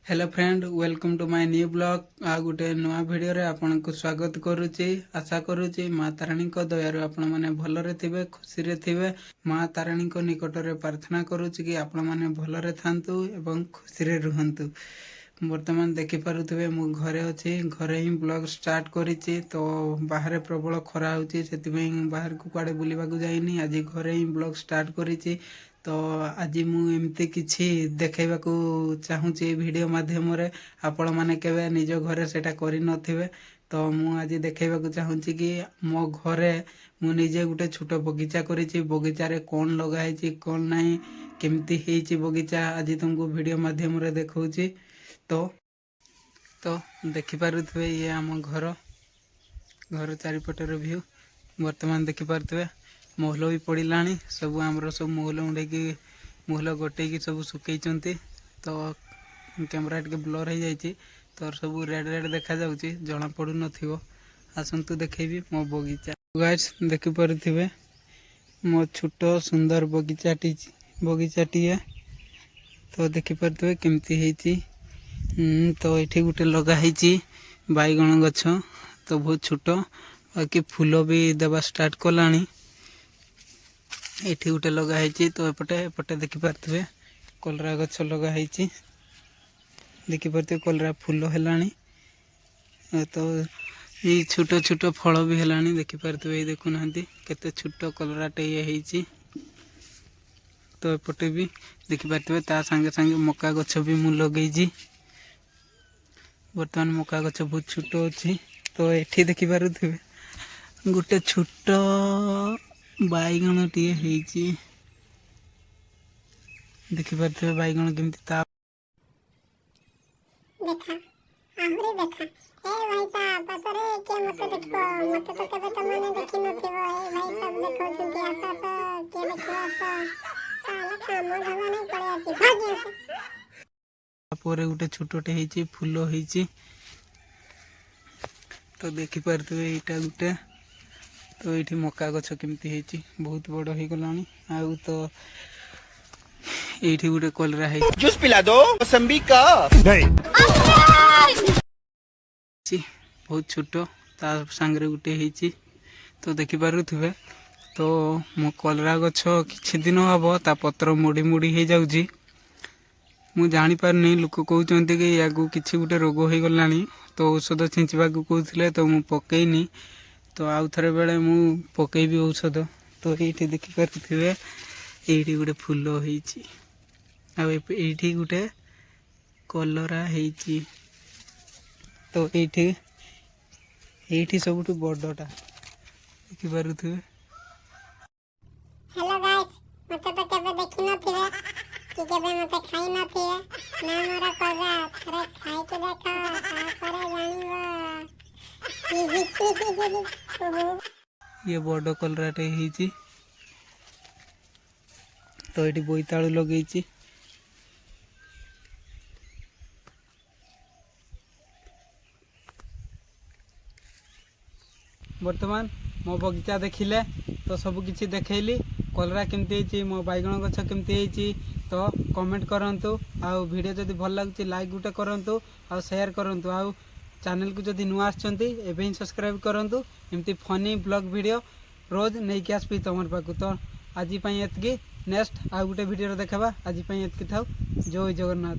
Hello friend, welcome to my new blog. आ गोटे नुआ वीडियो रे आपन को स्वागत करूची। आशा करूची माँ ताराणी को दयारु आपण माने भलरे थिबे, खुशी रे थिबे। माँ ताराणी को निकट रे प्रार्थना करूची कि आपण माने भलरे थांतु एवं खुशी रे रुहंतु। वर्तमान देखि पारुथिबे मु घरे अछि, घरे ही ब्लॉग स्टार्ट करिछि। तो बाहर प्रबल खरा होछि, सेति बाहर को कुआडे बुलिबा को जाइनी। आज घरे ही ब्लॉग स्टार्ट करिछि। तो आज मु एमती किछि देखाइबा को चाहूछि वीडियो माध्यम रे। आपण माने केबे निज घरे सेटा करि नथिबे। तो मु आज देखाइबा को चाहूछि कि मो घरे मु निजे गुटे छोट बगीचा करिछि। बगीचा रे कोन लगा हैछि कोन नाही, केमती हेछि बगीचा, आज तुमको वीडियो माध्यम रे देखौछि। तो देखि पारुथबे ये आम घर चारिपटर व्यू। वर्तमान देखि पारुथबे मोहल भी पड़ानी। सब आमर सब मोहल उड़ेकी मोहल गोटे सब सुकई। तो कैमरा टे ब्लर हो जाए तो सब रेड रेड देखा जाउची, जना पड़ू नथिबो। आसंतु देखेबी मो बगीचा। गाइस देखि पारुथिबे मो छोट सुंदर बगीचाटी है। तो देखि पारुथिबे केमती हेची। तो एठी गुटे लगा हेची बैगण गछ। तो बहुत छोट, बाकी फूल भी देवा स्टार्ट कलानी। एठी गुटे लगा हेची। तो एपटे देखि पारुथिबे कलरा गछ लगा हेची। देखि पारुथिबे कलरा फूल हेलानी। तो ये छोट छोट फल भी हेलानी। देखि पारुथिबे देखु नांती केते छोट कलराटे ये हेची। तो एपटे भी देखि पारुथिबे ता संगे संगे मक्का गछ भी मु लगेइजी। वर्तमान मक्का गछ बहुत छोट अछि। तो एठी देखि पारुथिबे गुटे छोट बैगण टी हेची। देखि पारुथिबे बैगण केमती ता देखा आहुरी देखा। ए भाई साहब पसरे के मत देखो, मत तो केबे तमने देखि नथिबो। ए भाई सब देखो चिंती आसा तो के देखो आसा साला काम धंदा नहीं पड़े आछि भाग्य से। पोरे गुटे छोटटे हेची, फूल हेची। तो देखि पारुथिबे एटा गुटे। तो ये मक्का गछ केमती हेची, बहुत बड़ हो गलानी। आउ तो एठी गुटे कलरा है। जूस पिला दो मौसम्बी का। बहुत छोट ता संगे गुटे हेची। तो देखि पारुथिबे तो मो कलरा गछ किछि दिन हबो ता पत्र मोड़ी मोड़ी हे जाउची। मु जानि पारनी, लोक कहउचंती कि यागु किछि गुटे रोग हो गलानी। तो औषध छिंचबा को कहउथिले तो मु पकेइनी। तो आउ थरे बेले मु पकेइबी औषध। तो एठी देखि पारुथिबे एठी गुटे फूल हेची। आ एठी गुटे कलरा हेची। तो एठी सबुठु बड़टा देखि पारुथिबे। हेलो गाइस, मते तो केबे देखि नथिबे कि केबे मते खाइ नथिबे ना मोरा करा। थरे खाइ के देखो तापरे जानिबो। ये बड़ कलराटे हेची। तो एठी बोईताळू लगेइची। वर्तमान मो बगीचा देखिले तो सब किछि देखैली। कलरा केमती हेची, मो बैगण गछ केमती हेची। तो कमेंट करंतु। आउ वीडियो जदि भल लागुची लाइक गुटे करंतु, आउ शेयर करंतु। आउ चैनल को जदि नुआ आछंती एबे ही सब्सक्राइब करंतु। एमती फनी ब्लॉग वीडियो रोज नहीं कि आसपी तमर पाकु। तो आज एतकी, नेक्स्ट आउ गुटे वीडियो देखाबा। आज एतकी थाउ। जय जगन्नाथ।